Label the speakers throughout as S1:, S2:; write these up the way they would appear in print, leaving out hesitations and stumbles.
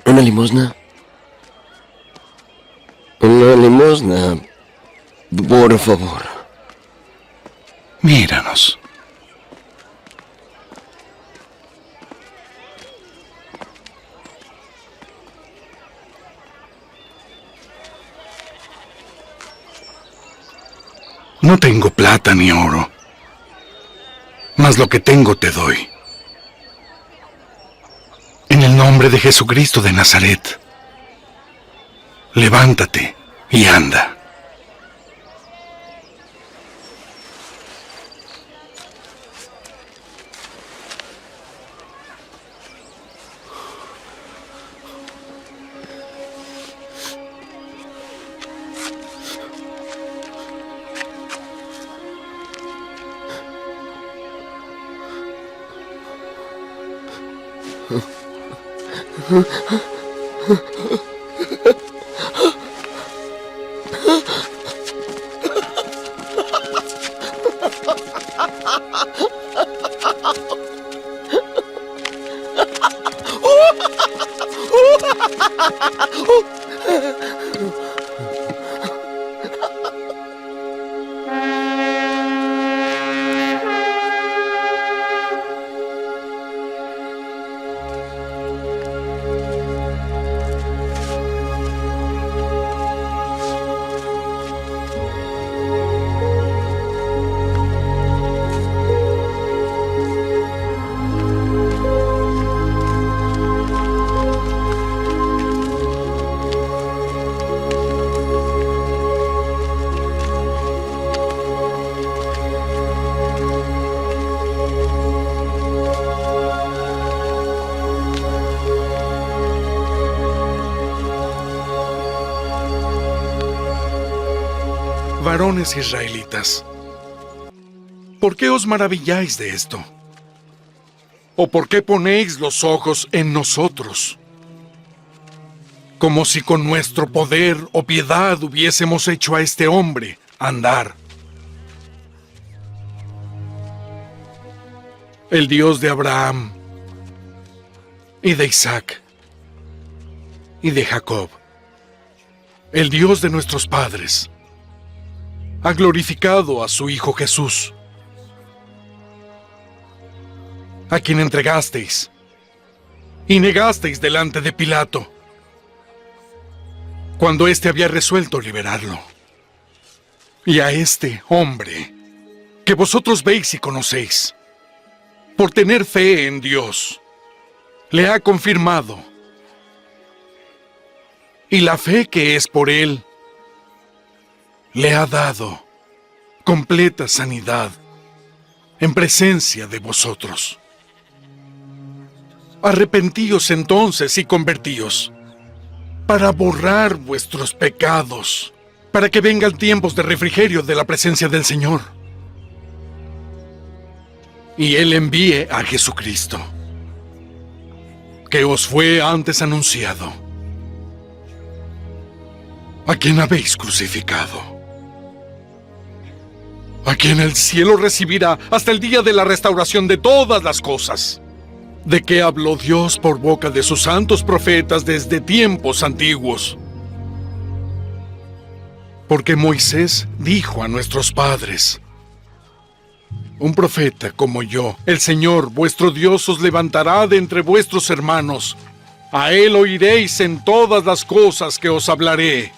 S1: ¿Una limosna? Una limosna, por favor.
S2: Míranos. No tengo plata ni oro, mas lo que tengo te doy. En el nombre de Jesucristo de Nazaret, levántate y anda. Varones israelitas, ¿por qué os maravilláis de esto? ¿O por qué ponéis los ojos en nosotros? Como si con nuestro poder o piedad hubiésemos hecho a este hombre andar. El Dios de Abraham, y de Isaac, y de Jacob, el Dios de nuestros padres, ha glorificado a su Hijo Jesús, a quien entregasteis y negasteis delante de Pilato, cuando éste había resuelto liberarlo. Y a este hombre, que vosotros veis y conocéis, por tener fe en Dios, le ha confirmado. Y la fe que es por él, le ha dado completa sanidad en presencia de vosotros. Arrepentíos entonces y convertíos, para borrar vuestros pecados, para que vengan tiempos de refrigerio de la presencia del Señor. Y Él envíe a Jesucristo, que os fue antes anunciado, a quien habéis crucificado, a quien el cielo recibirá hasta el día de la restauración de todas las cosas, de que habló Dios por boca de sus santos profetas desde tiempos antiguos. Porque Moisés dijo a nuestros padres: un profeta como yo, el Señor vuestro Dios os levantará de entre vuestros hermanos. A él oiréis en todas las cosas que os hablaré.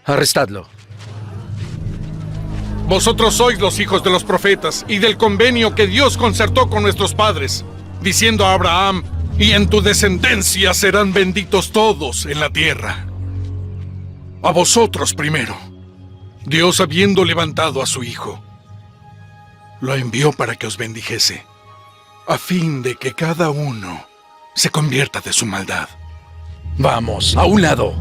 S1: Arrestadlo.
S2: Vosotros sois los hijos de los profetas y del convenio que Dios concertó con nuestros padres, diciendo a Abraham: y en tu descendencia serán benditos todos en la tierra. A vosotros primero, Dios, habiendo levantado a su Hijo, lo envió para que os bendijese, a fin de que cada uno se convierta de su maldad.
S3: Vamos, a un lado.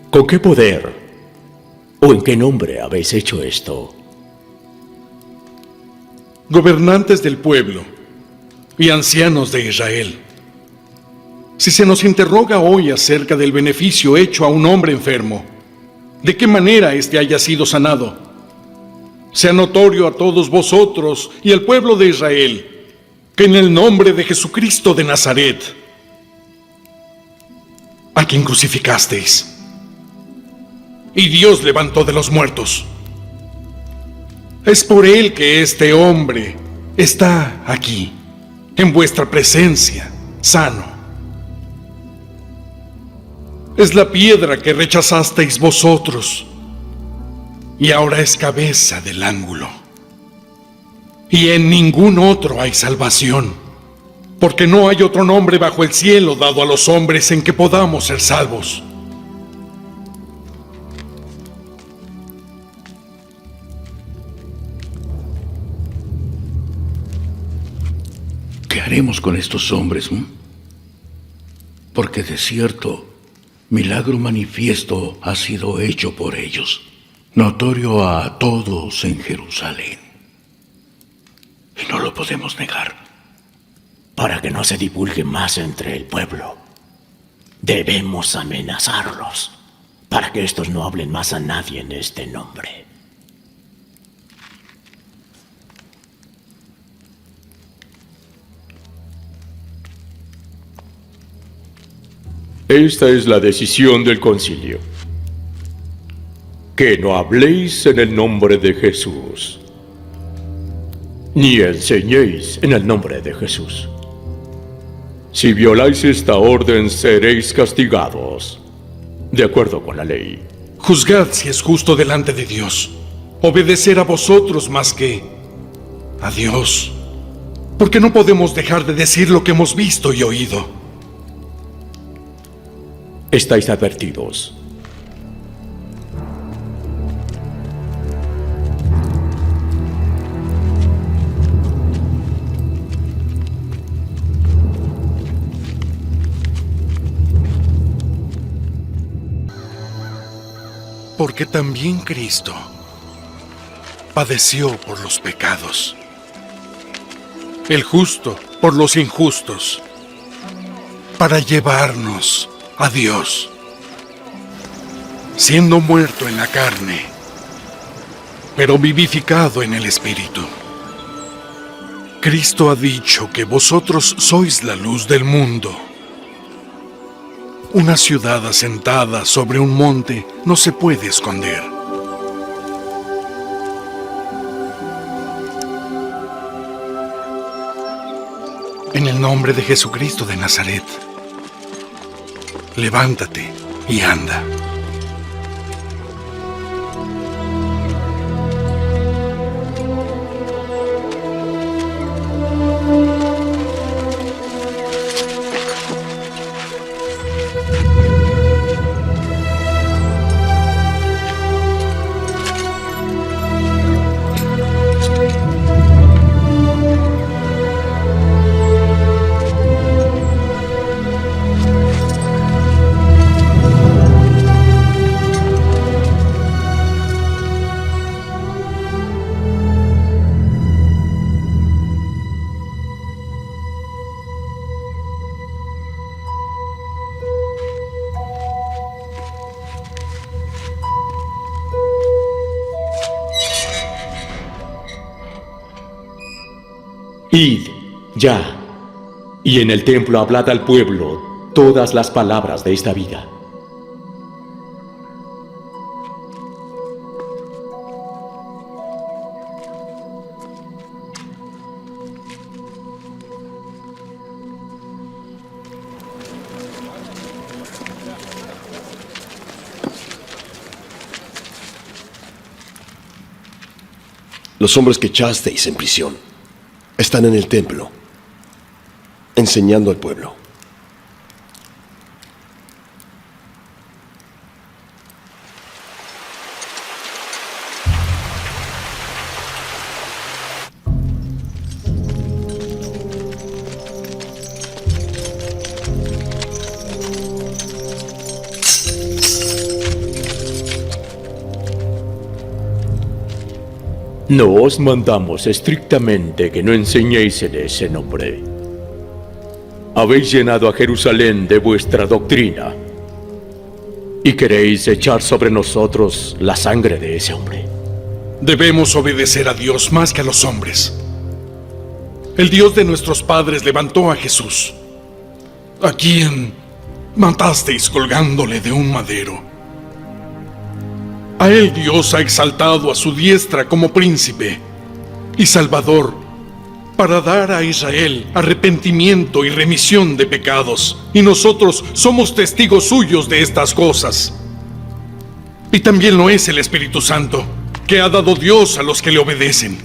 S4: ¿Con qué poder o en qué nombre habéis hecho esto?
S2: Gobernantes del pueblo, y ancianos de Israel. Si se nos interroga hoy acerca del beneficio hecho a un hombre enfermo, de qué manera éste haya sido sanado, sea notorio a todos vosotros y al pueblo de Israel que en el nombre de Jesucristo de Nazaret, a quien crucificasteis, y Dios levantó de los muertos, es por él que este hombre está aquí, en vuestra presencia, sano. Es la piedra que rechazasteis vosotros, y ahora es cabeza del ángulo. Y en ningún otro hay salvación, porque no hay otro nombre bajo el cielo dado a los hombres en que podamos ser salvos.
S3: ¿Qué haremos con estos hombres? Porque de cierto, milagro manifiesto ha sido hecho por ellos, notorio a todos en Jerusalén. Y no lo podemos negar.
S4: Para que no se divulgue más entre el pueblo, debemos amenazarlos, para que estos no hablen más a nadie en este nombre.
S5: Esta es la decisión del concilio. Que no habléis en el nombre de Jesús, ni enseñéis en el nombre de Jesús. Si violáis esta orden, seréis castigados, de acuerdo con la ley.
S2: Juzgad si es justo delante de Dios obedecer a vosotros más que a Dios, porque no podemos dejar de decir lo que hemos visto y oído.
S5: Estáis advertidos.
S2: Porque también Cristo padeció por los pecados, el justo por los injustos, para llevarnos a Dios, siendo muerto en la carne, pero vivificado en el Espíritu. Cristo ha dicho que vosotros sois la luz del mundo. Una ciudad asentada sobre un monte no se puede esconder. En el nombre de Jesucristo de Nazaret, levántate y anda.
S5: Id, ya, y en el templo hablad al pueblo todas las palabras de esta vida.
S1: Los hombres que echasteis en prisión están en el templo, enseñando al pueblo.
S5: No os mandamos estrictamente que no enseñéis en ese nombre, habéis llenado a Jerusalén de vuestra doctrina y queréis echar sobre nosotros la sangre de ese hombre.
S2: Debemos obedecer a Dios más que a los hombres. El Dios de nuestros padres levantó a Jesús, a quien matasteis colgándole de un madero. A él Dios ha exaltado a su diestra como príncipe y salvador, para dar a Israel arrepentimiento y remisión de pecados. Y nosotros somos testigos suyos de estas cosas. Y también lo es el Espíritu Santo, que ha dado Dios a los que le obedecen.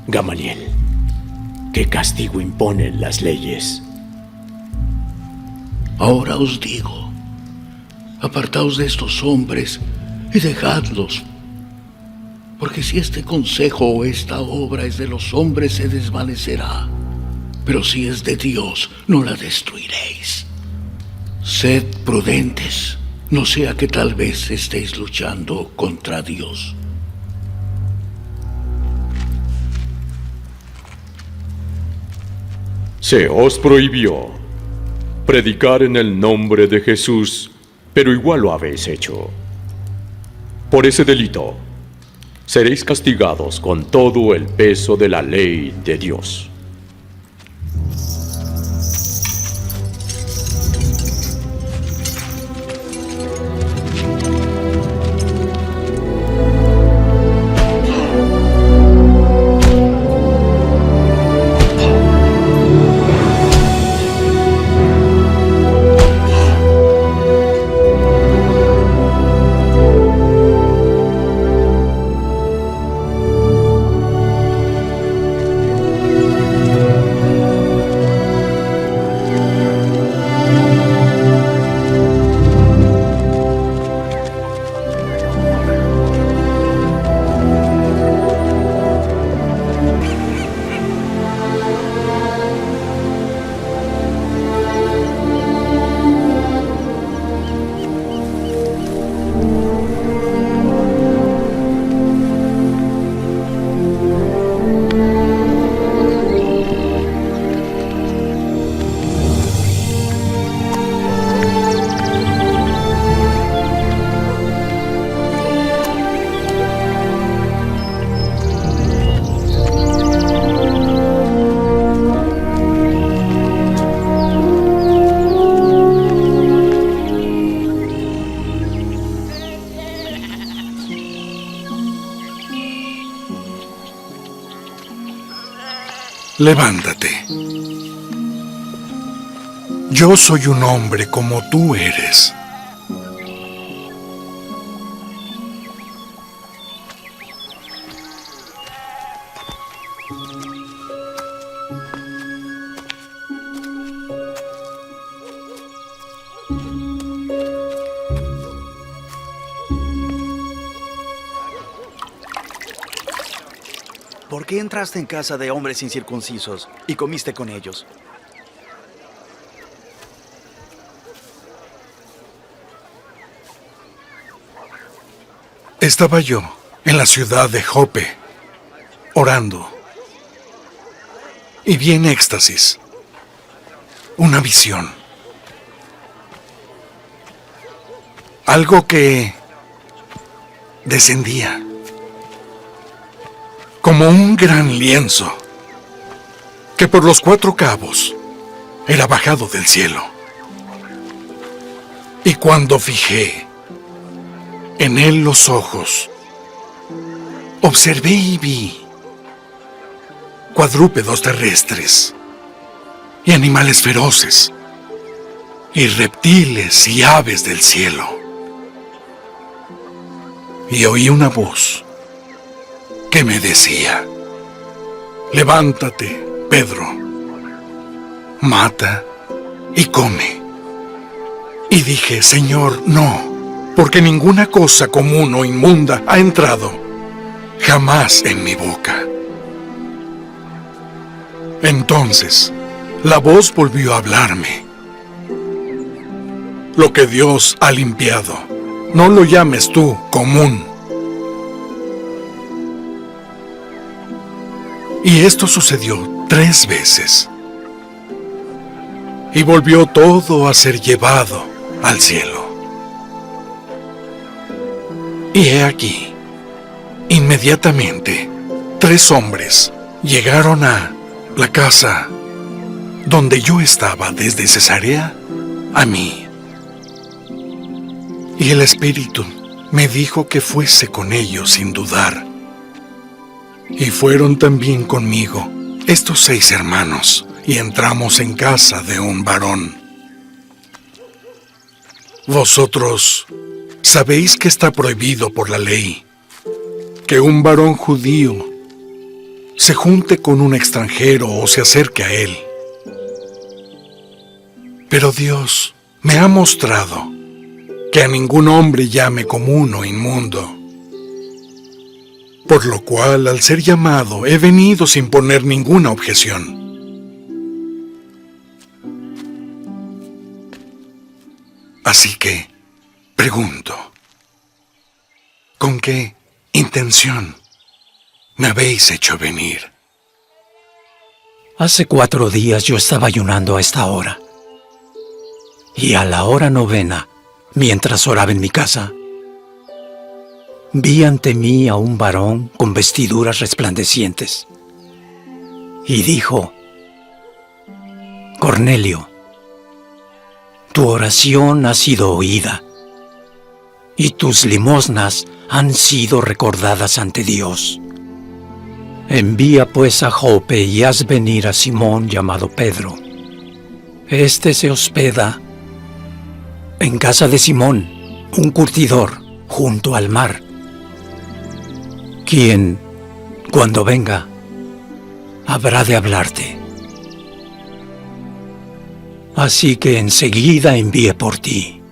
S4: Gamaliel, ¿qué castigo imponen las leyes?
S3: Ahora os digo, apartaos de estos hombres y dejadlos, porque si este consejo o esta obra es de los hombres se desvanecerá, pero si es de Dios no la destruiréis. Sed prudentes, no sea que tal vez estéis luchando contra Dios.
S5: Se os prohibió predicar en el nombre de Jesús, pero igual lo habéis hecho. Por ese delito, seréis castigados con todo el peso de la ley de Dios.
S2: Levántate. Yo soy un hombre como tú eres.
S6: ¿Por qué entraste en casa de hombres incircuncisos y comiste con ellos?
S2: Estaba yo en la ciudad de Jope, orando, y vi en éxtasis una visión. Algo que descendía como un gran lienzo que por los 4 cabos era bajado del cielo. Y cuando fijé en él los ojos, observé y vi cuadrúpedos terrestres y animales feroces y reptiles y aves del cielo. Y oí una voz que me decía: levántate, Pedro, mata y come. Y dije: Señor, no, porque ninguna cosa común o inmunda ha entrado jamás en mi boca. Entonces, la voz volvió a hablarme: lo que Dios ha limpiado, no lo llames tú común. Y esto sucedió 3 veces. Y volvió todo a ser llevado al cielo. Y he aquí, inmediatamente, 3 hombres llegaron a la casa donde yo estaba desde Cesarea a mí. Y el Espíritu me dijo que fuese con ellos sin dudar. Y fueron también conmigo estos 6 hermanos, y entramos en casa de un varón. Vosotros sabéis que está prohibido por la ley que un varón judío se junte con un extranjero o se acerque a él. Pero Dios me ha mostrado que a ningún hombre llame común o inmundo. Por lo cual, al ser llamado, he venido sin poner ninguna objeción. Así que, pregunto, ¿con qué intención me habéis hecho venir?
S7: Hace 4 días yo estaba ayunando a esta hora. Y a la hora 9, mientras oraba en mi casa, vi ante mí a un varón con vestiduras resplandecientes. Y dijo: Cornelio, tu oración ha sido oída, y tus limosnas han sido recordadas ante Dios. Envía pues a Jope y haz venir a Simón llamado Pedro. Este se hospeda en casa de Simón, un curtidor, junto al mar, quien, cuando venga, habrá de hablarte. Así que enseguida envié por ti.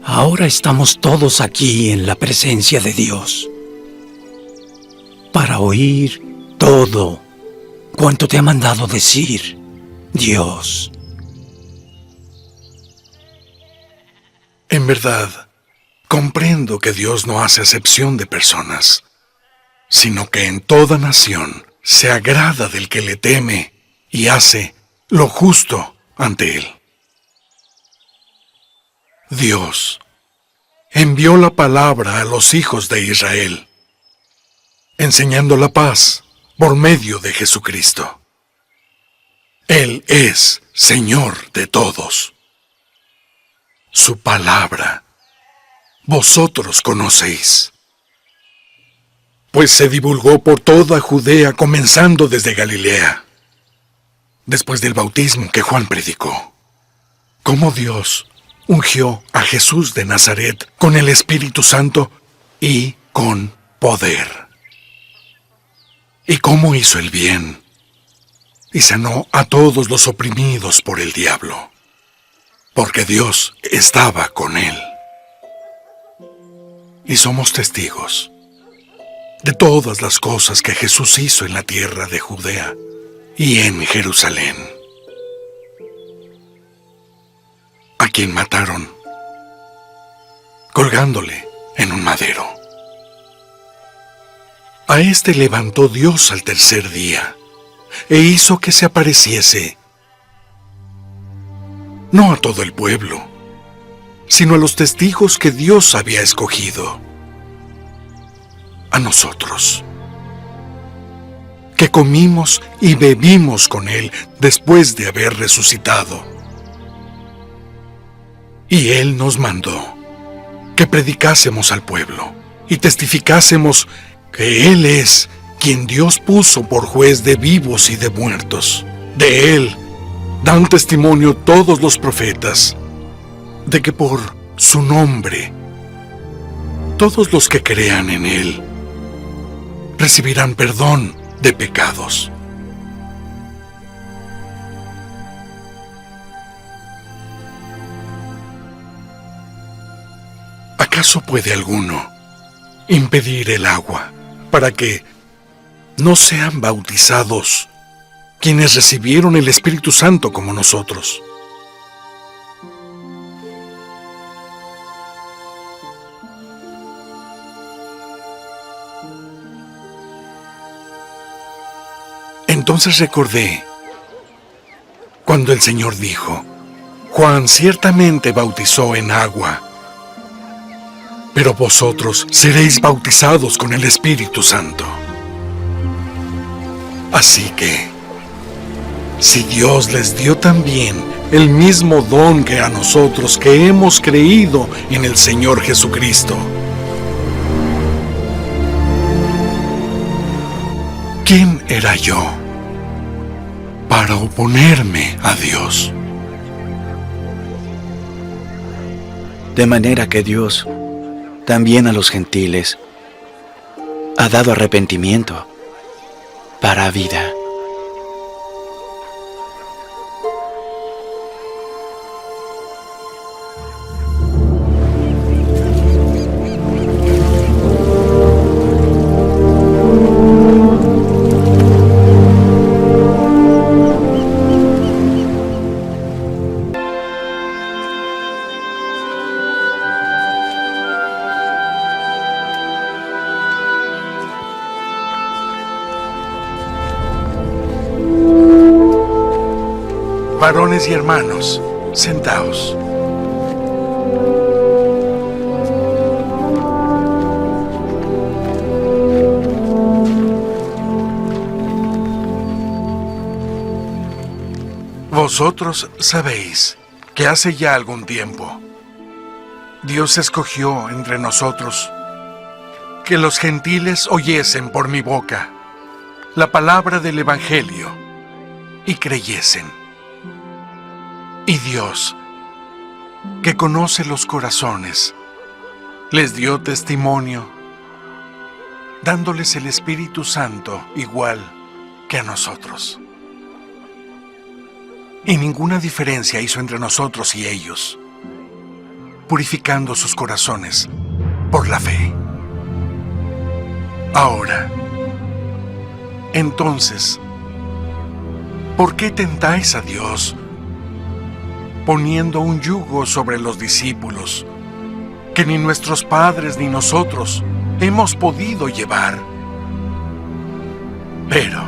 S7: Ahora estamos todos aquí en la presencia de Dios, para oír todo cuanto te ha mandado decir Dios.
S2: En verdad, comprendo que Dios no hace acepción de personas, sino que en toda nación se agrada del que le teme y hace lo justo ante él. Dios envió la palabra a los hijos de Israel, enseñando la paz por medio de Jesucristo. Él es Señor de todos. Su palabra vosotros conocéis, pues se divulgó por toda Judea, comenzando desde Galilea, después del bautismo que Juan predicó, cómo Dios ungió a Jesús de Nazaret con el Espíritu Santo y con poder, y cómo hizo el bien y sanó a todos los oprimidos por el diablo, porque Dios estaba con él. Y somos testigos de todas las cosas que Jesús hizo en la tierra de Judea y en Jerusalén, a quien mataron colgándole en un madero. A éste levantó Dios al tercer día e hizo que se apareciese no a todo el pueblo, sino a los testigos que Dios había escogido, a nosotros, que comimos y bebimos con Él después de haber resucitado. Y Él nos mandó que predicásemos al pueblo y testificásemos que Él es quien Dios puso por juez de vivos y de muertos. De Él dan testimonio todos los profetas, de que por su nombre todos los que crean en Él recibirán perdón de pecados. ¿Acaso puede alguno impedir el agua para que no sean bautizados quienes recibieron el Espíritu Santo como nosotros? Entonces recordé cuando el Señor dijo: Juan ciertamente bautizó en agua, pero vosotros seréis bautizados con el Espíritu Santo. Así que, si Dios les dio también el mismo don que a nosotros que hemos creído en el Señor Jesucristo, ¿quién era yo para oponerme a Dios?
S6: De manera que Dios también a los gentiles ha dado arrepentimiento para vida.
S2: Varones y hermanos, sentaos. Vosotros sabéis que hace ya algún tiempo Dios escogió entre nosotros que los gentiles oyesen por mi boca la palabra del Evangelio y creyesen. Y Dios, que conoce los corazones, les dio testimonio, dándoles el Espíritu Santo igual que a nosotros. Y ninguna diferencia hizo entre nosotros y ellos, purificando sus corazones por la fe. Ahora, entonces, ¿por qué tentáis a Dios poniendo un yugo sobre los discípulos que ni nuestros padres ni nosotros hemos podido llevar? Pero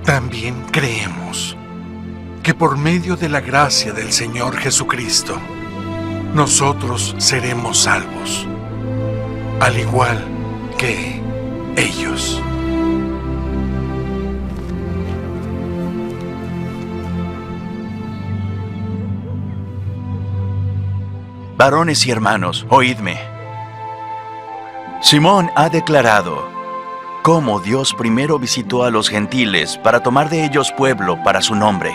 S2: también creemos que por medio de la gracia del Señor Jesucristo, nosotros seremos salvos, al igual que ellos.
S6: Varones y hermanos, oídme. Simón ha declarado cómo Dios primero visitó a los gentiles para tomar de ellos pueblo para su nombre.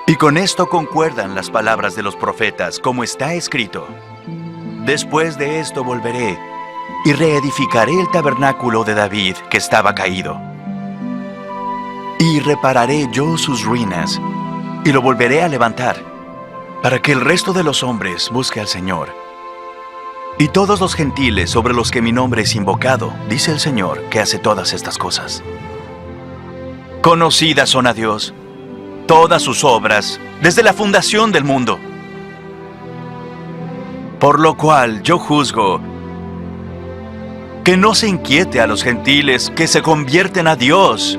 S6: Y con esto concuerdan las palabras de los profetas, como está escrito: Después de esto volveré y reedificaré el tabernáculo de David que estaba caído. Y repararé yo sus ruinas y lo volveré a levantar, para que el resto de los hombres busque al Señor. Y todos los gentiles sobre los que mi nombre es invocado, dice el Señor, que hace todas estas cosas. Conocidas son a Dios todas sus obras desde la fundación del mundo. Por lo cual yo juzgo que no se inquiete a los gentiles que se convierten a Dios,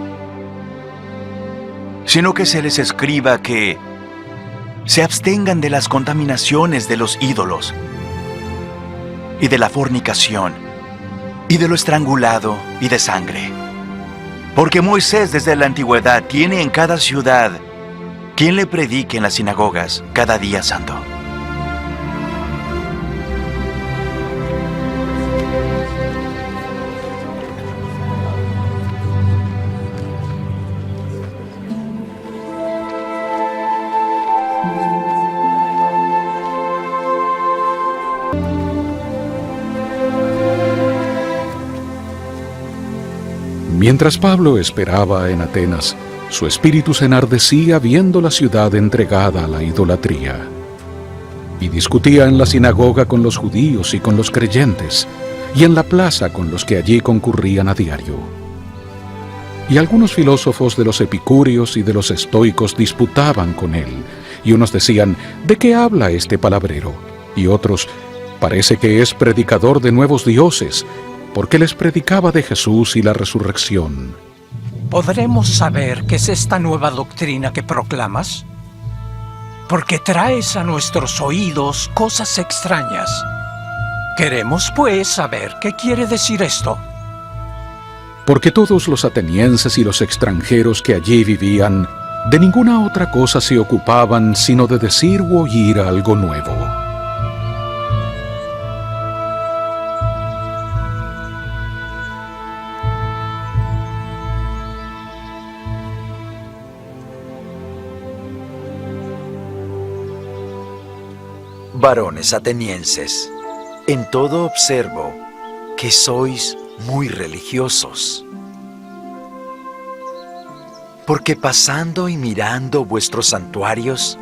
S6: sino que se les escriba que se abstengan de las contaminaciones de los ídolos, y de la fornicación, y de lo estrangulado, y de sangre. Porque Moisés desde la antigüedad tiene en cada ciudad quien le predique en las sinagogas cada día santo.
S8: Mientras Pablo esperaba en Atenas, su espíritu se enardecía viendo la ciudad entregada a la idolatría. Y discutía en la sinagoga con los judíos y con los creyentes, y en la plaza con los que allí concurrían a diario. Y algunos filósofos de los epicúreos y de los estoicos disputaban con él, y unos decían: ¿de qué habla este palabrero? Y otros: parece que es predicador de nuevos dioses, porque les predicaba de Jesús y la resurrección.
S7: ¿podremos saber qué es esta nueva doctrina que proclamas? Porque traes a nuestros oídos cosas extrañas. Queremos, pues, saber qué quiere decir esto.
S8: Porque todos los atenienses y los extranjeros que allí vivían, de ninguna otra cosa se ocupaban sino de decir u oír algo nuevo.
S9: Varones atenienses, en todo observo que sois muy religiosos. Porque pasando y mirando vuestros santuarios,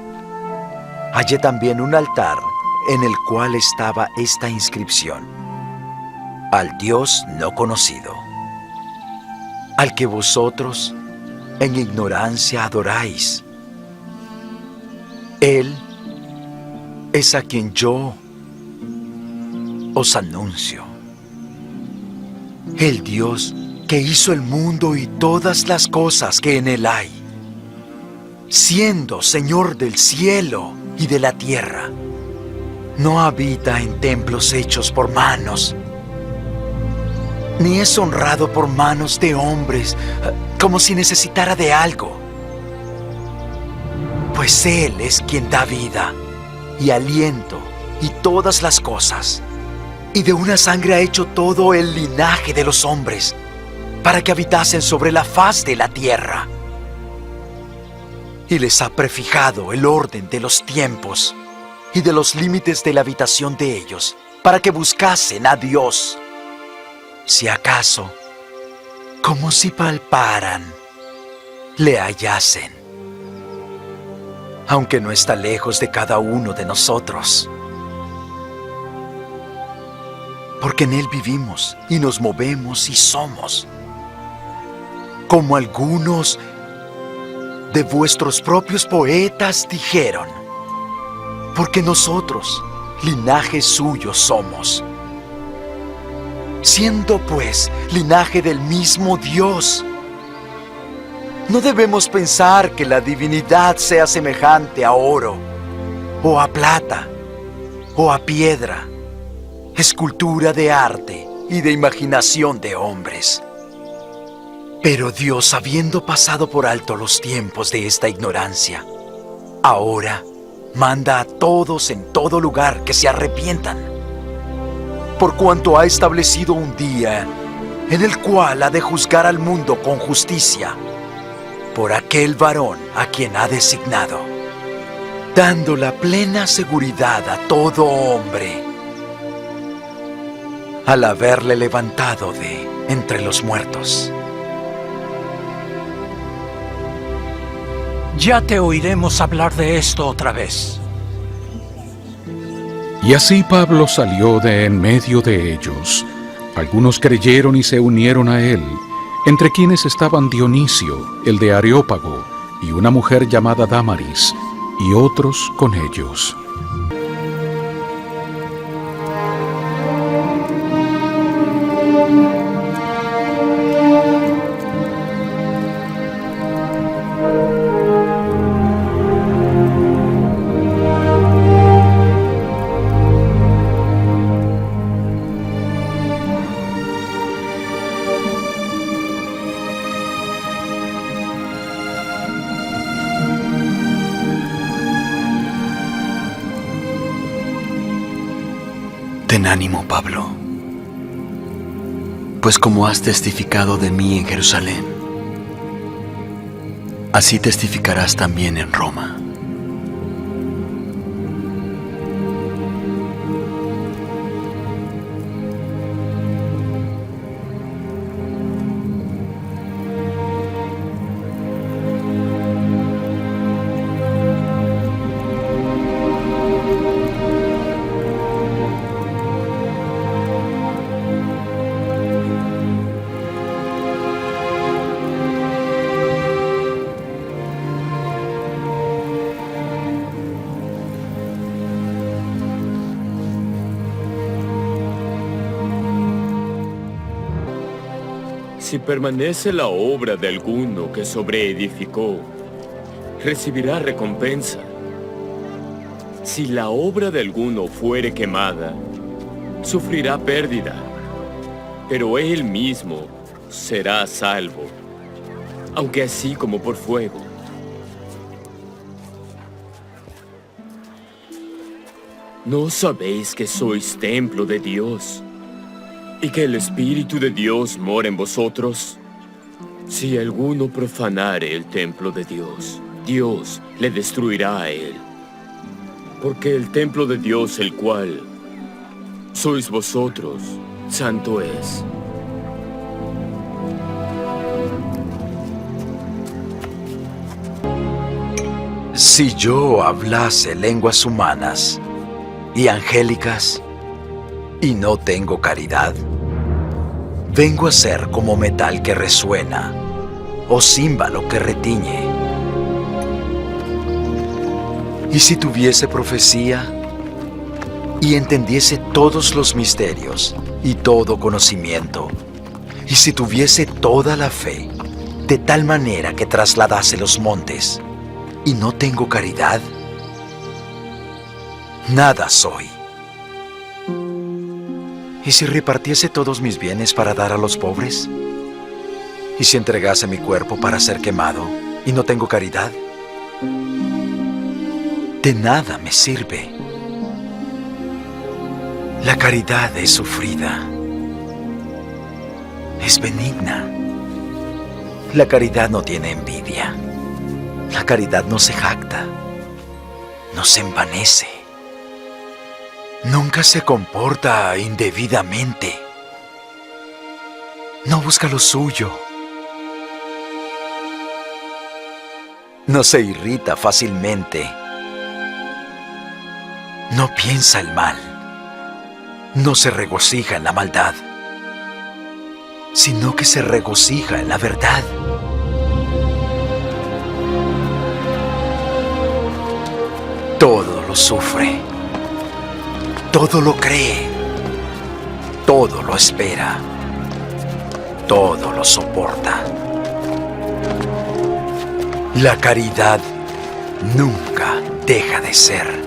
S9: hallé también un altar en el cual estaba esta inscripción: al Dios no conocido, al que vosotros en ignorancia adoráis. Él es a quien yo os anuncio. El Dios que hizo el mundo y todas las cosas que en él hay, siendo Señor del cielo y de la tierra, no habita en templos hechos por manos, ni es honrado por manos de hombres como si necesitara de algo, pues Él es quien da vida y aliento y todas las cosas, y de una sangre ha hecho todo el linaje de los hombres, para que habitasen sobre la faz de la tierra. Y les ha prefijado el orden de los tiempos y de los límites de la habitación de ellos, para que buscasen a Dios, si acaso, como si palparan, le hallasen, aunque no está lejos de cada uno de nosotros. Porque en Él vivimos y nos movemos y somos, como algunos de vuestros propios poetas dijeron, porque nosotros, linaje suyo somos. Siendo pues linaje del mismo Dios, no debemos pensar que la divinidad sea semejante a oro, o a plata, o a piedra, escultura de arte y de imaginación de hombres. Pero Dios, habiendo pasado por alto los tiempos de esta ignorancia, ahora manda a todos en todo lugar que se arrepientan, por cuanto ha establecido un día en el cual ha de juzgar al mundo con justicia, por aquel varón a quien ha designado, dando la plena seguridad a todo hombre, al haberle levantado de entre los muertos.
S7: Ya te oiremos hablar de esto otra vez.
S8: Y así Pablo salió de en medio de ellos. Algunos creyeron y se unieron a él, entre quienes estaban Dionisio, el de Areópago, y una mujer llamada Dámaris, y otros con ellos.
S6: Ten ánimo, Pablo, pues como has testificado de mí en Jerusalén, así testificarás también en Roma.
S10: Si permanece la obra de alguno que sobreedificó, recibirá recompensa. Si la obra de alguno fuere quemada, sufrirá pérdida, pero él mismo será salvo, aunque así como por fuego. ¿No sabéis que sois templo de Dios y que el Espíritu de Dios mora en vosotros? Si alguno profanare el templo de Dios, Dios le destruirá a él. Porque el templo de Dios, el cual sois vosotros, santo es.
S9: Si yo hablase lenguas humanas y angélicas y no tengo caridad, vengo a ser como metal que resuena o címbalo que retiñe. Y si tuviese profecía y entendiese todos los misterios y todo conocimiento, y si tuviese toda la fe, de tal manera que trasladase los montes, y no tengo caridad, nada soy. ¿Y si repartiese todos mis bienes para dar a los pobres? ¿Y si entregase mi cuerpo para ser quemado y no tengo caridad? De nada me sirve. La caridad es sufrida, es benigna. La caridad no tiene envidia. La caridad no se jacta, no se envanece. Nunca se comporta indebidamente. No busca lo suyo. No se irrita fácilmente. No piensa el mal. No se regocija en la maldad, sino que se regocija en la verdad. Todo lo sufre, todo lo cree, todo lo espera, todo lo soporta. La caridad nunca deja de ser.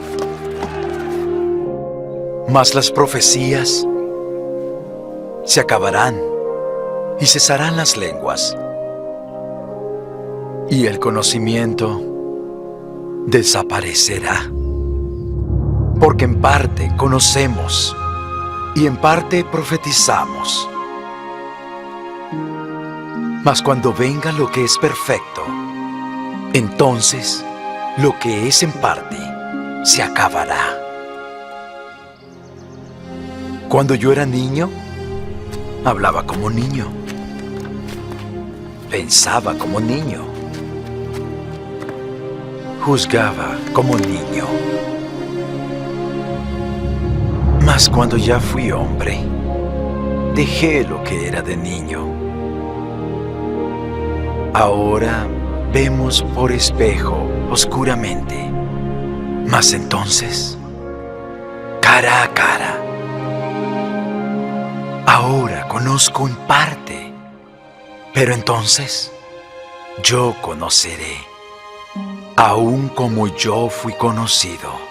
S9: Mas las profecías se acabarán y cesarán las lenguas, y el conocimiento desaparecerá. Porque en parte conocemos y en parte profetizamos. Mas cuando venga lo que es perfecto, entonces lo que es en parte se acabará. Cuando yo era niño, hablaba como niño, pensaba como niño, juzgaba como niño. Mas cuando ya fui hombre, dejé lo que era de niño. Ahora vemos por espejo oscuramente, mas entonces, cara a cara. Ahora conozco en parte, pero entonces yo conoceré, aún como yo fui conocido.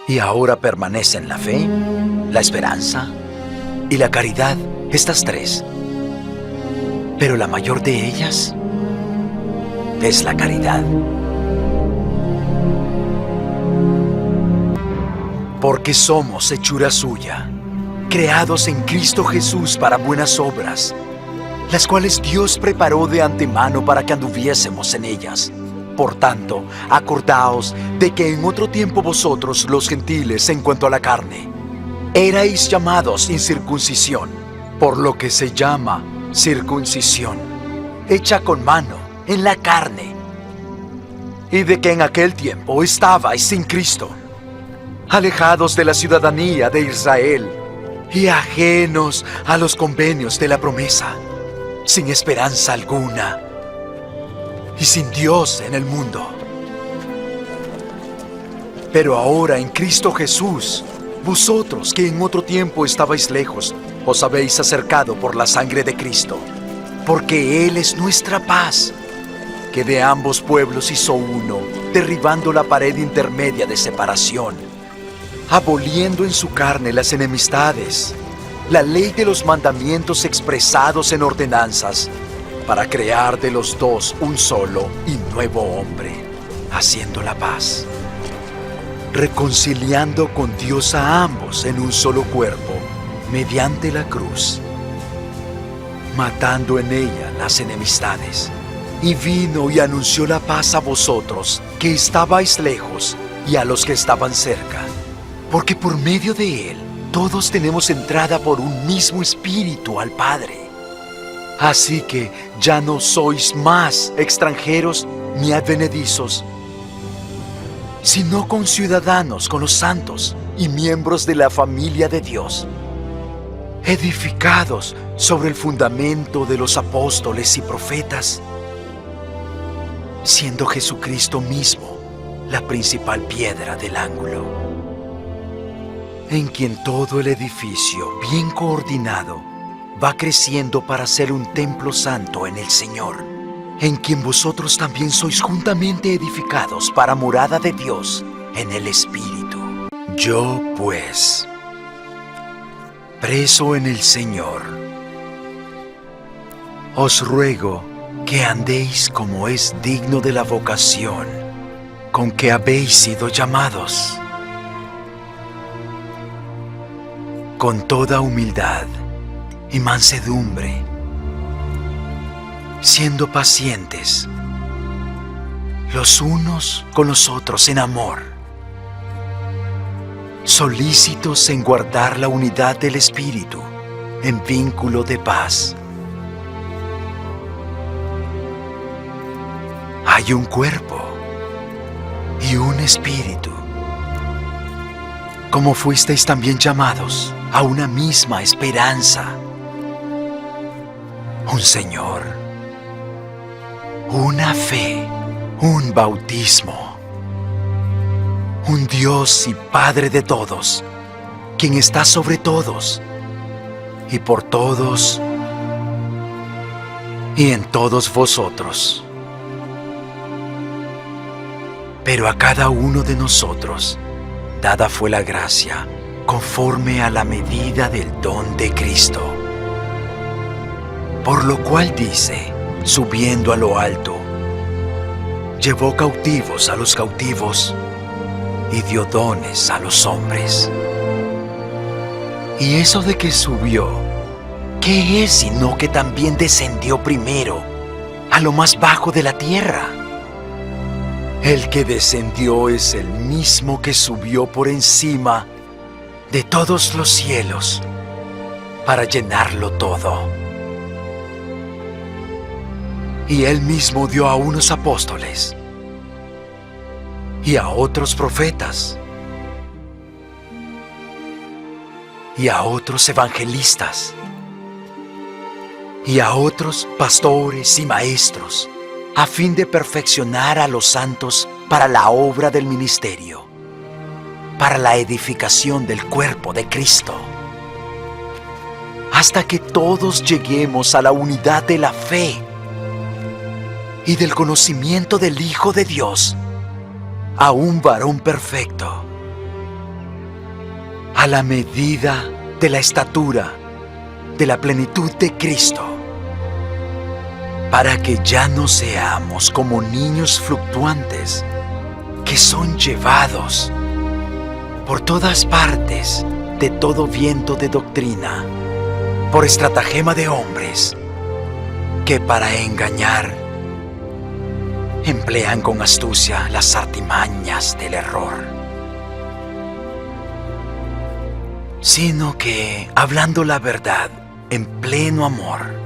S9: Y ahora permanecen la fe, la esperanza y la caridad, estas tres. Pero la mayor de ellas es la caridad. Porque somos hechura suya, creados en Cristo Jesús para buenas obras, las cuales Dios preparó de antemano para que anduviésemos en ellas. Por tanto, acordaos de que en otro tiempo vosotros, los gentiles, en cuanto a la carne, erais llamados incircuncisión, por lo que se llama circuncisión, hecha con mano, en la carne, y de que en aquel tiempo estabais sin Cristo, alejados de la ciudadanía de Israel, y ajenos a los convenios de la promesa, sin esperanza alguna, y sin Dios en el mundo. Pero ahora en Cristo Jesús, vosotros que en otro tiempo estabais lejos, os habéis acercado por la sangre de Cristo, porque Él es nuestra paz, que de ambos pueblos hizo uno, derribando la pared intermedia de separación, aboliendo en su carne las enemistades, la ley de los mandamientos expresados en ordenanzas, para crear de los dos un solo y nuevo hombre, haciendo la paz, reconciliando con Dios a ambos en un solo cuerpo, mediante la cruz, matando en ella las enemistades. Y vino y anunció la paz a vosotros, que estabais lejos, y a los que estaban cerca, porque por medio de Él todos tenemos entrada por un mismo Espíritu al Padre. Así que ya no sois más extranjeros ni advenedizos, sino conciudadanos con los santos y miembros de la familia de Dios, edificados sobre el fundamento de los apóstoles y profetas, siendo Jesucristo mismo la principal piedra del ángulo, en quien todo el edificio, bien coordinado, va creciendo para ser un templo santo en el Señor, en quien vosotros también sois juntamente edificados para morada de Dios en el Espíritu. Yo, pues, preso en el Señor, os ruego que andéis como es digno de la vocación con que habéis sido llamados, con toda humildad y mansedumbre, siendo pacientes los unos con los otros en amor, solícitos en guardar la unidad del Espíritu en vínculo de paz. Hay un cuerpo y un espíritu, como fuisteis también llamados a una misma esperanza, un Señor, una fe, un bautismo, un Dios y Padre de todos, quien está sobre todos y por todos y en todos vosotros. Pero a cada uno de nosotros dada fue la gracia conforme a la medida del don de Cristo. Por lo cual dice, subiendo a lo alto, llevó cautivos a los cautivos y dio dones a los hombres. Y eso de que subió, ¿qué es sino que también descendió primero a lo más bajo de la tierra? El que descendió es el mismo que subió por encima de todos los cielos para llenarlo todo. Y él mismo dio a unos apóstoles y a otros profetas y a otros evangelistas y a otros pastores y maestros, a fin de perfeccionar a los santos para la obra del ministerio, para la edificación del cuerpo de Cristo, hasta que todos lleguemos a la unidad de la fe y del conocimiento del Hijo de Dios, a un varón perfecto, a la medida de la estatura de la plenitud de Cristo, para que ya no seamos como niños fluctuantes que son llevados por todas partes de todo viento de doctrina, por estratagema de hombres que para engañar emplean con astucia las artimañas del error, sino que, hablando la verdad en pleno amor,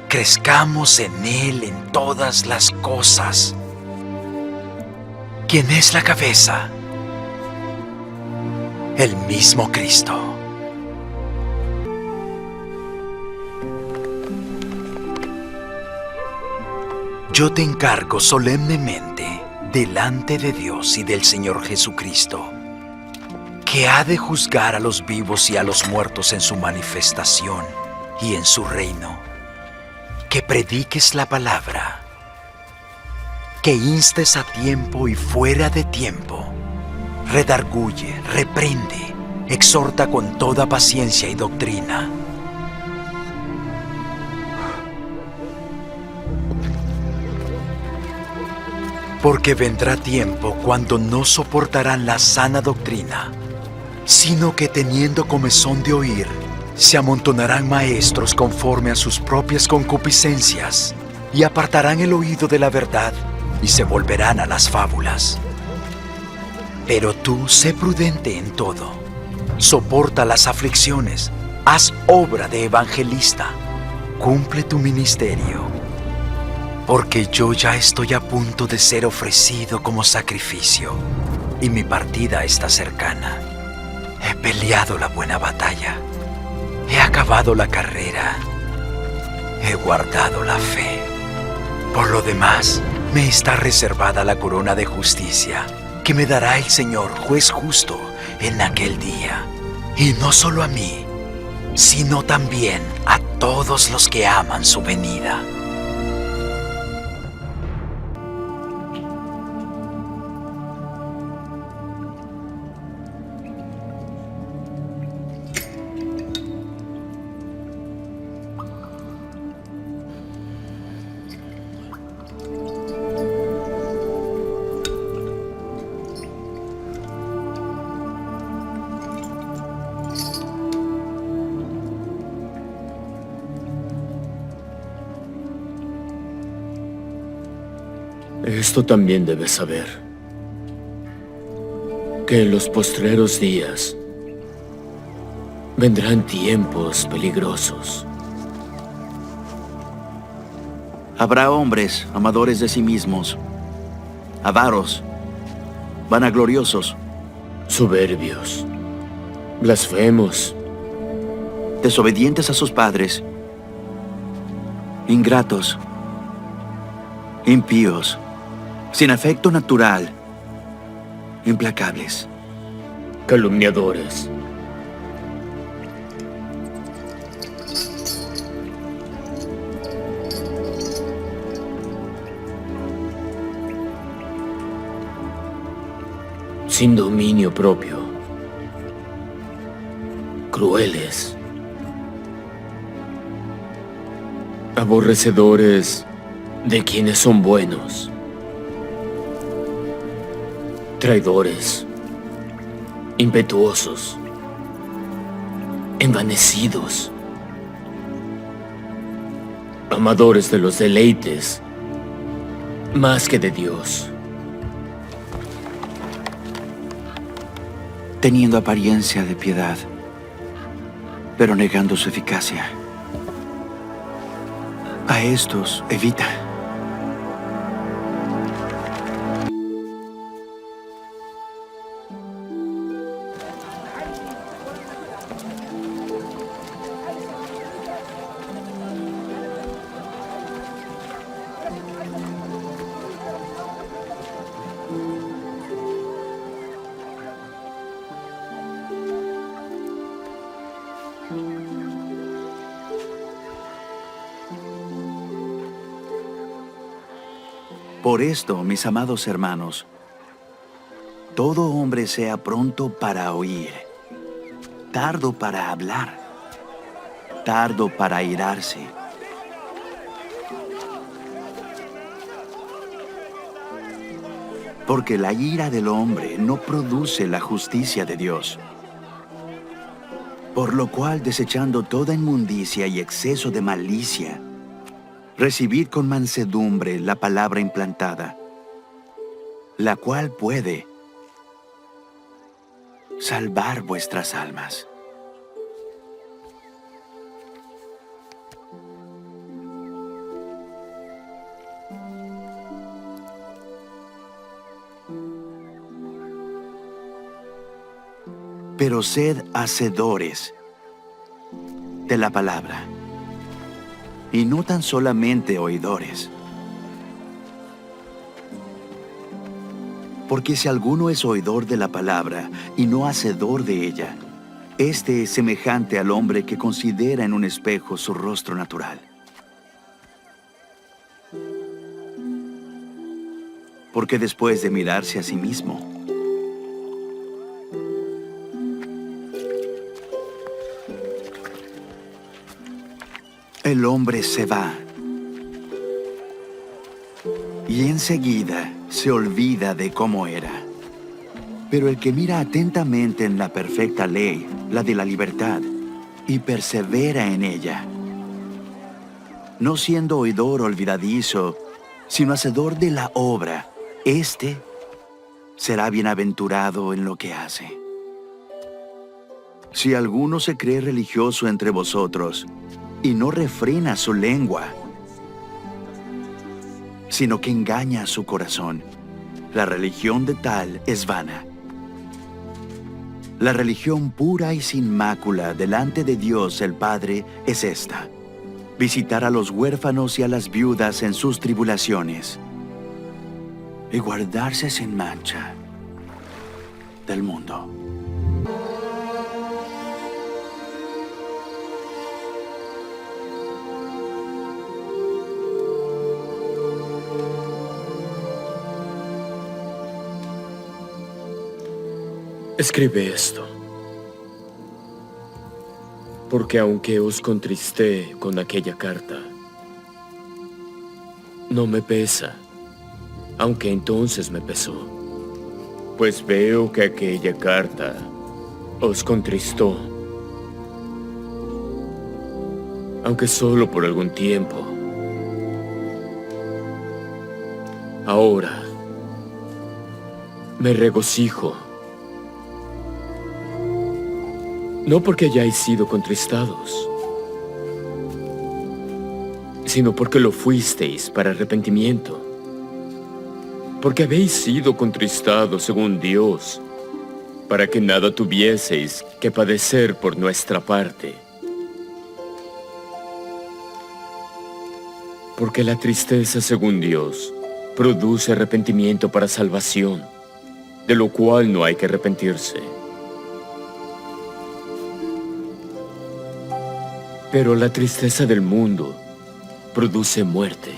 S9: crezcamos en Él en todas las cosas, quien es la cabeza, el mismo Cristo. Yo te encargo solemnemente delante de Dios y del Señor Jesucristo, que ha de juzgar a los vivos y a los muertos en su manifestación y en su reino, que prediques la palabra, que instes a tiempo y fuera de tiempo, redarguye, reprende, exhorta con toda paciencia y doctrina. Porque vendrá tiempo cuando no soportarán la sana doctrina, sino que teniendo comezón de oír, se amontonarán maestros conforme a sus propias concupiscencias, y apartarán el oído de la verdad, y se volverán a las fábulas. Pero tú sé prudente en todo, soporta las aflicciones, haz obra de evangelista, cumple tu ministerio. Porque yo ya estoy a punto de ser ofrecido como sacrificio, y mi partida está cercana. He peleado la buena batalla, he acabado la carrera, he guardado la fe. Por lo demás, me está reservada la corona de justicia, que me dará el Señor, juez justo, en aquel día. Y no solo a mí, sino también a todos los que aman su venida.
S10: Esto también debes saber, que en los postreros días vendrán tiempos peligrosos.
S11: Habrá hombres amadores de sí mismos, avaros, vanagloriosos,
S10: soberbios, blasfemos,
S11: desobedientes a sus padres, ingratos, impíos, sin afecto natural, implacables,
S10: calumniadores, sin dominio propio, crueles, aborrecedores de quienes son buenos, traidores, impetuosos, envanecidos, amadores de los deleites más que de Dios,
S11: teniendo apariencia de piedad, pero negando su eficacia. A estos evita. Por esto, mis amados hermanos, todo hombre sea pronto para oír, tardo para hablar, tardo para airarse. Porque la ira del hombre no produce la justicia de Dios. Por lo cual, desechando toda inmundicia y exceso de malicia, recibid con mansedumbre la palabra implantada, la cual puede salvar vuestras almas. Pero sed hacedores de la palabra, y no tan solamente oidores, Porque si alguno es oidor de la palabra y no hacedor de ella, este es semejante al hombre que considera en un espejo su rostro natural. Porque después de mirarse a sí mismo, el hombre se va y enseguida se olvida de cómo era. Pero el que mira atentamente en la perfecta ley, la de la libertad, y persevera en ella, no siendo oidor olvidadizo, sino hacedor de la obra, éste será bienaventurado en lo que hace. Si alguno se cree religioso entre vosotros y no refrena su lengua, sino que engaña a su corazón, la religión de tal es vana. La religión pura y sin mácula delante de Dios el Padre es esta: visitar a los huérfanos y a las viudas en sus tribulaciones y guardarse sin mancha del mundo.
S10: Escribe esto, porque aunque os contristé con aquella carta, no me pesa, aunque entonces me pesó, pues veo que aquella carta os contristó, aunque solo por algún tiempo. Ahora me regocijo, no porque hayáis sido contristados, sino porque lo fuisteis para arrepentimiento, porque habéis sido contristados según Dios, para que nada tuvieseis que padecer por nuestra parte. Porque la tristeza según Dios produce arrepentimiento para salvación, de lo cual no hay que arrepentirse. Pero la tristeza del mundo produce muerte.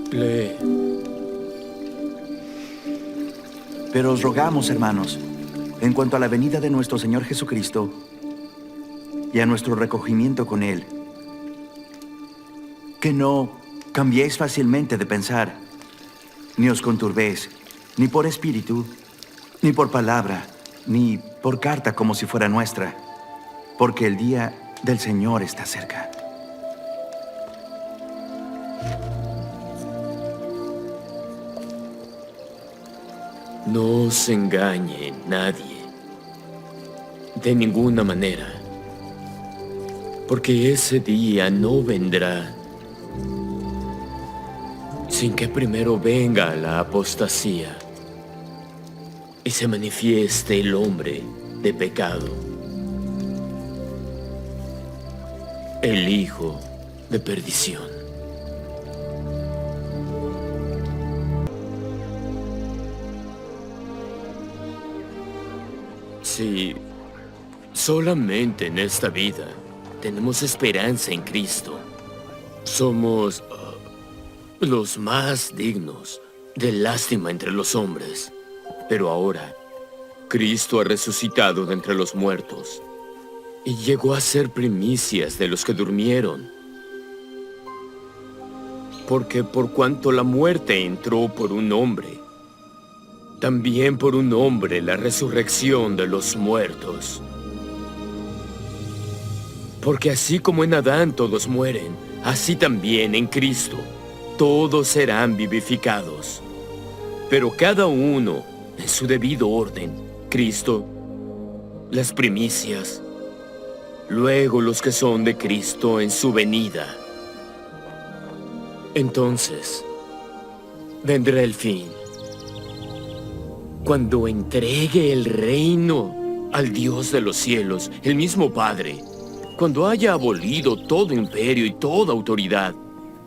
S10: Lee.
S11: Pero os rogamos, hermanos, en cuanto a la venida de nuestro Señor Jesucristo y a nuestro recogimiento con Él, que no cambiéis fácilmente de pensar, ni os conturbéis, ni por espíritu, ni por palabra, ni por carta como si fuera nuestra, porque el día del Señor está cerca.
S10: No os engañe nadie, de ninguna manera, porque ese día no vendrá sin que primero venga la apostasía y se manifieste el hombre de pecado, el hijo de perdición. Si solamente en esta vida tenemos esperanza en Cristo, somos los más dignos de lástima entre los hombres. Pero ahora, Cristo ha resucitado de entre los muertos y llegó a ser primicias de los que durmieron. Porque por cuanto la muerte entró por un hombre, también por un hombre la resurrección de los muertos. Porque así como en Adán todos mueren, así también en Cristo todos serán vivificados, pero cada uno en su debido orden. Cristo, las primicias, luego los que son de Cristo en su venida. Entonces vendrá el fin, cuando entregue el reino al Dios de los cielos, el mismo Padre, cuando haya abolido todo imperio y toda autoridad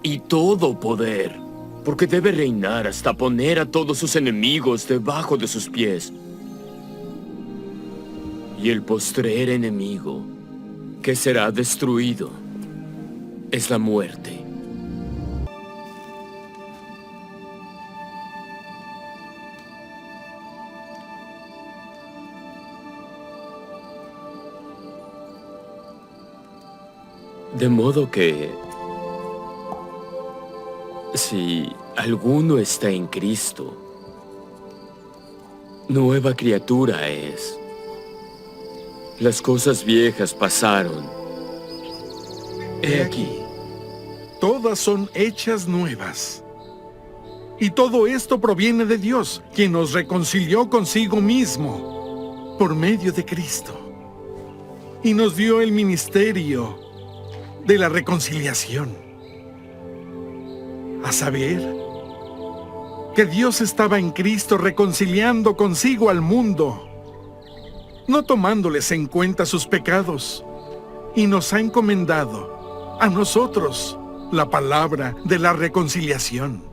S10: y todo poder, porque debe reinar hasta poner a todos sus enemigos debajo de sus pies. Y el postrer enemigo que será destruido es la muerte. De modo que, si alguno está en Cristo, nueva criatura es. Las cosas viejas pasaron. He aquí.
S2: Todas son hechas nuevas. Y todo esto proviene de Dios, quien nos reconcilió consigo mismo por medio de Cristo. Y nos dio el ministerio de la reconciliación. A saber, que Dios estaba en Cristo reconciliando consigo al mundo, no tomándoles en cuenta sus pecados, y nos ha encomendado a nosotros la palabra de la reconciliación.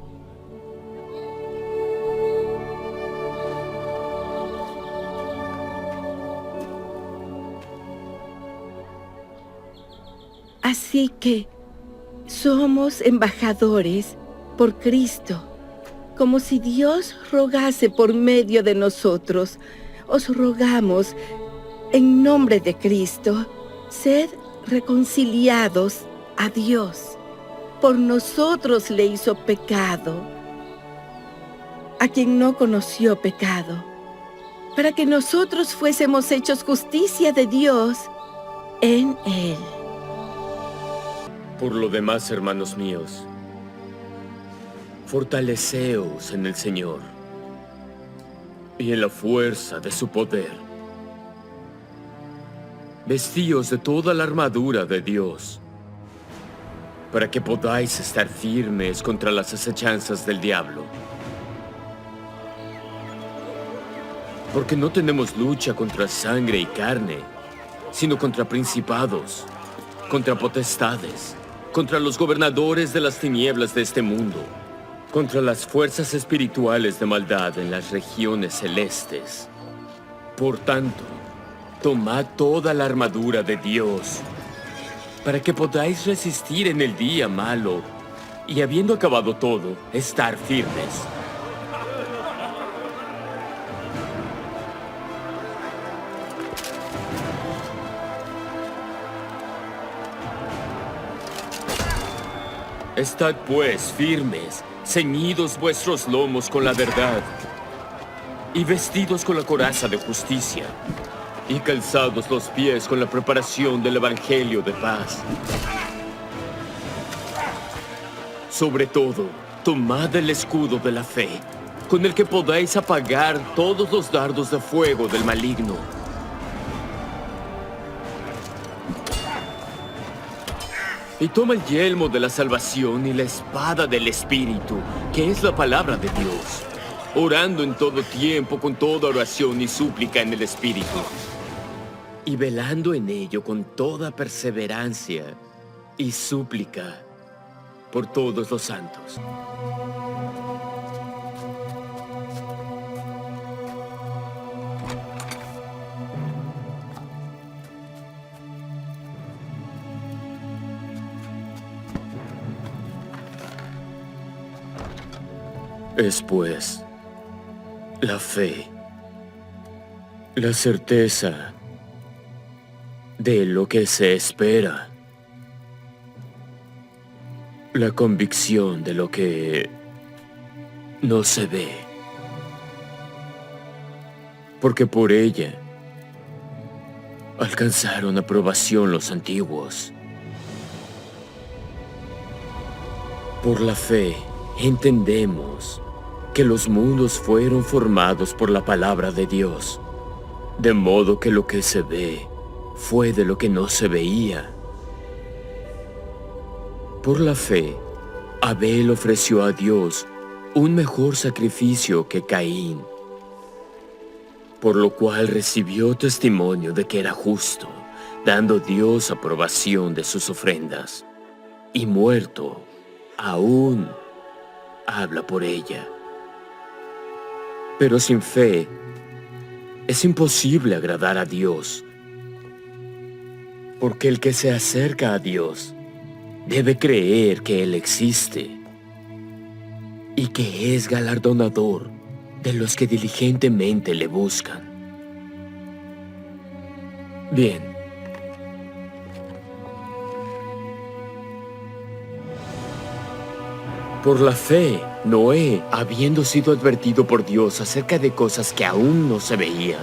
S12: Así que somos embajadores por Cristo, como si Dios rogase por medio de nosotros. Os rogamos, en nombre de Cristo, sed reconciliados a Dios. Por nosotros le hizo pecado, a quien no conoció pecado, para que nosotros fuésemos hechos justicia de Dios en Él.
S10: Por lo demás, hermanos míos, fortaleceos en el Señor y en la fuerza de su poder. Vestíos de toda la armadura de Dios, para que podáis estar firmes contra las acechanzas del diablo. Porque no tenemos lucha contra sangre y carne, sino contra principados, contra potestades, contra los gobernadores de las tinieblas de este mundo, contra las fuerzas espirituales de maldad en las regiones celestes. Por tanto, tomad toda la armadura de Dios, para que podáis resistir en el día malo, y habiendo acabado todo, estar firmes. Estad pues firmes, ceñidos vuestros lomos con la verdad, y vestidos con la coraza de justicia, y calzados los pies con la preparación del evangelio de paz. Sobre todo, tomad el escudo de la fe, con el que podáis apagar todos los dardos de fuego del maligno. Y toma el yelmo de la salvación y la espada del Espíritu, que es la palabra de Dios, orando en todo tiempo con toda oración y súplica en el Espíritu, y velando en ello con toda perseverancia y súplica por todos los santos. Es pues la fe, la certeza de lo que se espera, la convicción de lo que no se ve, porque por ella alcanzaron aprobación los antiguos. Por la fe, entendemos que los mundos fueron formados por la palabra de Dios, de modo que lo que se ve fue de lo que no se veía. Por la fe, Abel ofreció a Dios un mejor sacrificio que Caín, por lo cual recibió testimonio de que era justo, dando Dios aprobación de sus ofrendas, y muerto, aún habla por ella. Pero sin fe, es imposible agradar a Dios, porque el que se acerca a Dios debe creer que Él existe y que es galardonador de los que diligentemente le buscan. Bien. Por la fe, Noé, habiendo sido advertido por Dios acerca de cosas que aún no se veían,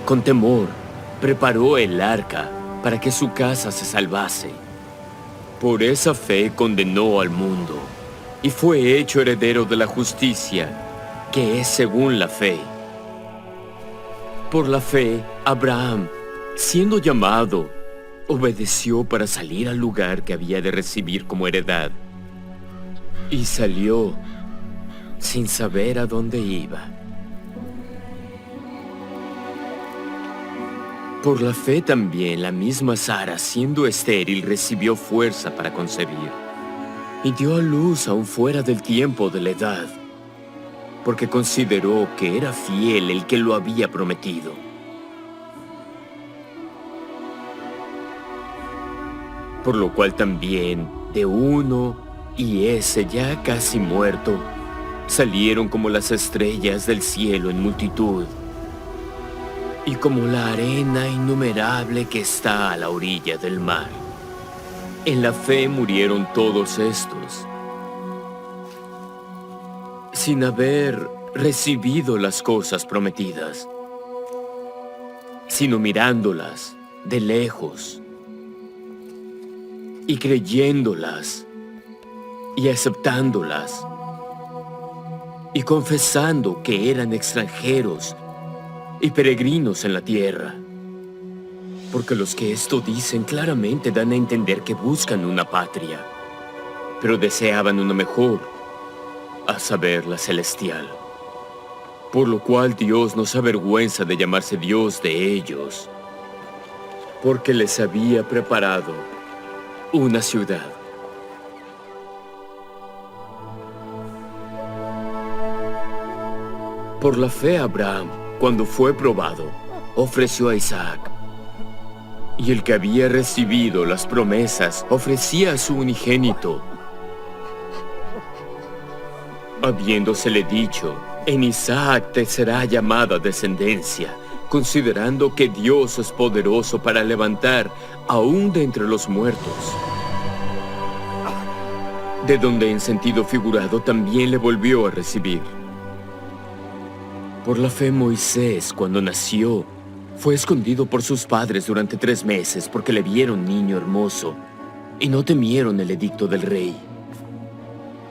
S10: con temor, preparó el arca para que su casa se salvase. Por esa fe condenó al mundo y fue hecho heredero de la justicia, que es según la fe. Por la fe, Abraham, siendo llamado, obedeció para salir al lugar que había de recibir como heredad. Y salió sin saber a dónde iba. Por la fe también la misma Sara, siendo estéril, recibió fuerza para concebir, y dio a luz aún fuera del tiempo de la edad, porque consideró que era fiel el que lo había prometido. Por lo cual también de uno, y ese ya casi muerto, salieron como las estrellas del cielo en multitud, y como la arena innumerable que está a la orilla del mar. En la fe murieron todos estos, sin haber recibido las cosas prometidas, sino mirándolas de lejos y creyéndolas y aceptándolas y confesando que eran extranjeros y peregrinos en la tierra. Porque los que esto dicen claramente dan a entender que buscan una patria, pero deseaban una mejor, a saber, la celestial. Por lo cual Dios no se avergüenza de llamarse Dios de ellos, porque les había preparado una ciudad. Por la fe Abraham, cuando fue probado, ofreció a Isaac. Y el que había recibido las promesas ofrecía a su unigénito, habiéndosele dicho: en Isaac te será llamada descendencia, considerando que Dios es poderoso para levantar aún de entre los muertos. De donde en sentido figurado también le volvió a recibir. Por la fe Moisés, cuando nació, fue escondido por sus padres durante 3 meses porque le vieron niño hermoso y no temieron el edicto del rey.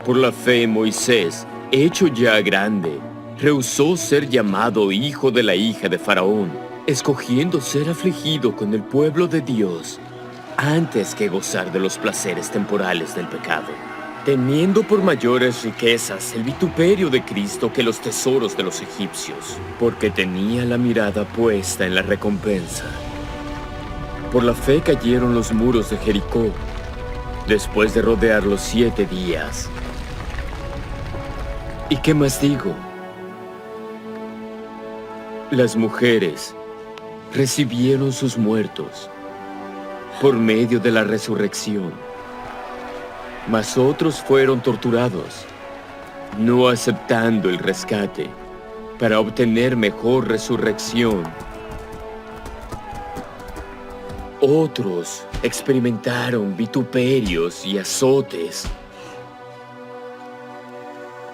S10: Por la fe Moisés, hecho ya grande, rehusó ser llamado hijo de la hija de Faraón, escogiendo ser afligido con el pueblo de Dios antes que gozar de los placeres temporales del pecado, teniendo por mayores riquezas el vituperio de Cristo que los tesoros de los egipcios, porque tenía la mirada puesta en la recompensa. Por la fe cayeron los muros de Jericó, después de rodearlos 7 días. ¿Y qué más digo? Las mujeres recibieron sus muertos por medio de la resurrección, mas otros fueron torturados, no aceptando el rescate para obtener mejor resurrección. Otros experimentaron vituperios y azotes.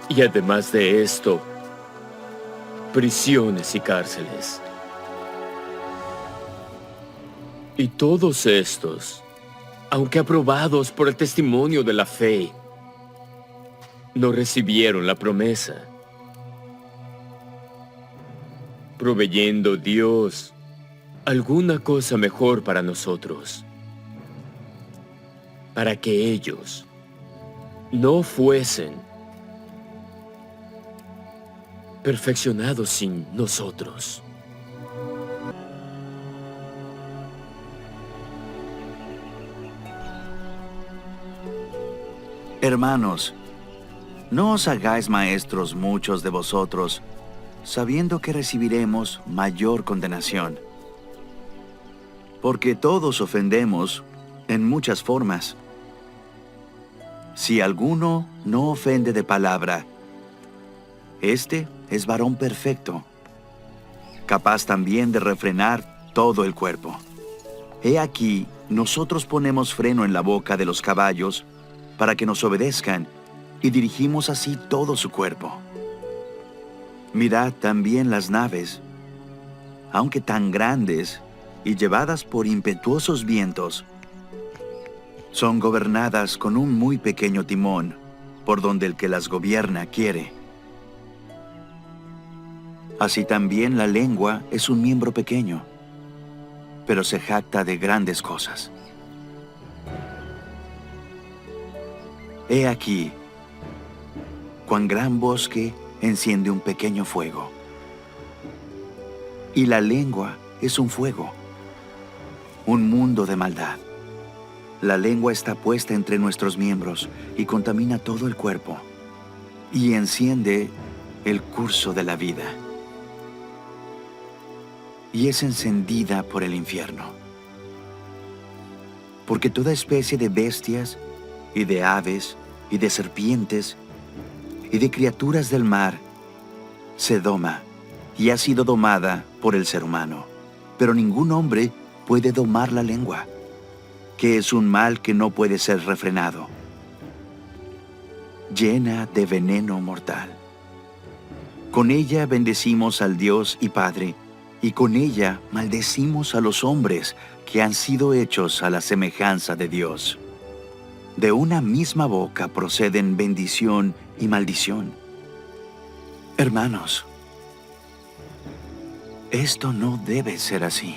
S10: Y además de esto, prisiones y cárceles. Y todos estos, aunque aprobados por el testimonio de la fe, no recibieron la promesa, proveyendo Dios alguna cosa mejor para nosotros, para que ellos no fuesen perfeccionados sin nosotros.
S11: Hermanos, no os hagáis maestros muchos de vosotros, sabiendo que recibiremos mayor condenación. Porque todos ofendemos en muchas formas. Si alguno no ofende de palabra, este es varón perfecto, capaz también de refrenar todo el cuerpo. He aquí, nosotros ponemos freno en la boca de los caballos para que nos obedezcan, y dirigimos así todo su cuerpo. Mirad también las naves, aunque tan grandes y llevadas por impetuosos vientos, son gobernadas con un muy pequeño timón, por donde el que las gobierna quiere. Así también la lengua es un miembro pequeño, pero se jacta de grandes cosas. He aquí, cuán gran bosque enciende un pequeño fuego. Y la lengua es un fuego, un mundo de maldad. La lengua está puesta entre nuestros miembros y contamina todo el cuerpo, y enciende el curso de la vida. Y es encendida por el infierno. Porque toda especie de bestias y de aves y de serpientes y de criaturas del mar se doma y ha sido domada por el ser humano. Pero ningún hombre puede domar la lengua, que es un mal que no puede ser refrenado, llena de veneno mortal. Con ella bendecimos al Dios y Padre, y con ella maldecimos a los hombres que han sido hechos a la semejanza de Dios. De una misma boca proceden bendición y maldición. Hermanos, esto no debe ser así.